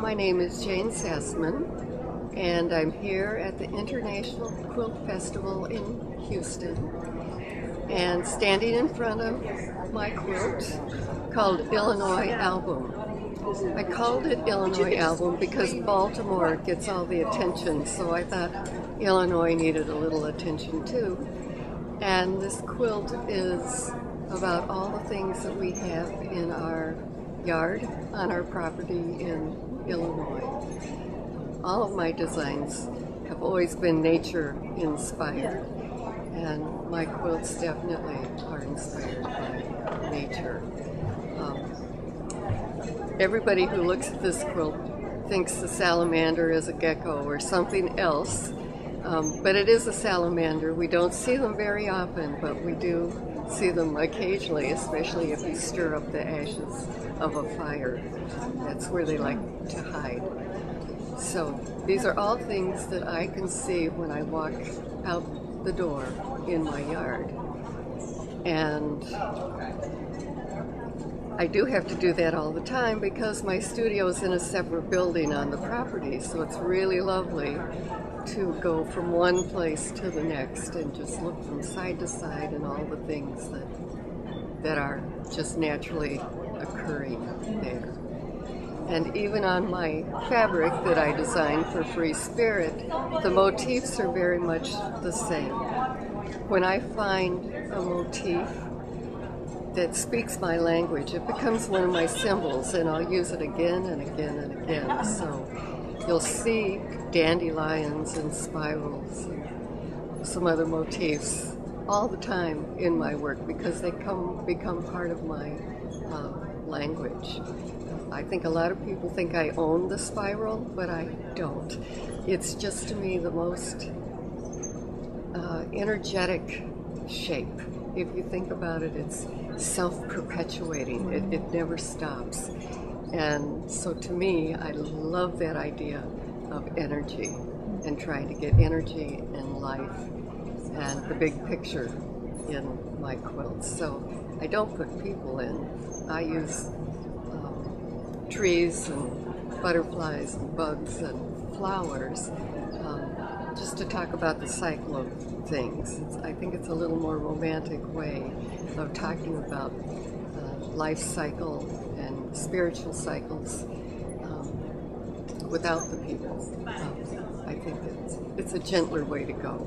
My name is Jane Sassaman, and I'm here at the International Quilt Festival in Houston, and standing in front of my quilt called Illinois Album. I called it Illinois Album because Baltimore gets all the attention, so I thought Illinois needed a little attention too. And this quilt is about all the things that we have in our yard on our property in Illinois. All of my designs have always been nature inspired, and my quilts definitely are inspired by nature. Everybody who looks at this quilt thinks the salamander is a gecko or something else, but it is a salamander. We don't see them very often, but we do see them occasionally, especially if you stir up the ashes of a fire. That's where they like to hide. So these are all things that I can see when I walk out the door in my yard. And I do have to do that all the time because my studio is in a separate building on the property, so it's really lovely to go from one place to the next and just look from side to side and all the things that are just naturally occurring there. And even on my fabric that I designed for Free Spirit, the motifs are very much the same. When I find a motif that speaks my language, it becomes one of my symbols, and I'll use it again and again and again. So you'll see dandelions and spirals and some other motifs all the time in my work because they become part of my language. I think a lot of people think I own the spiral, but I don't. It's just, to me, the most energetic shape. If you think about it, it's self-perpetuating. It never stops. And so to me, I love that idea of energy and trying to get energy and life and the big picture in my quilts. So I don't put people in. I use trees and butterflies and bugs and flowers just to talk about the cycle of things. I think it's a little more romantic way of talking about life cycle and spiritual cycles without the people. I think it's a gentler way to go.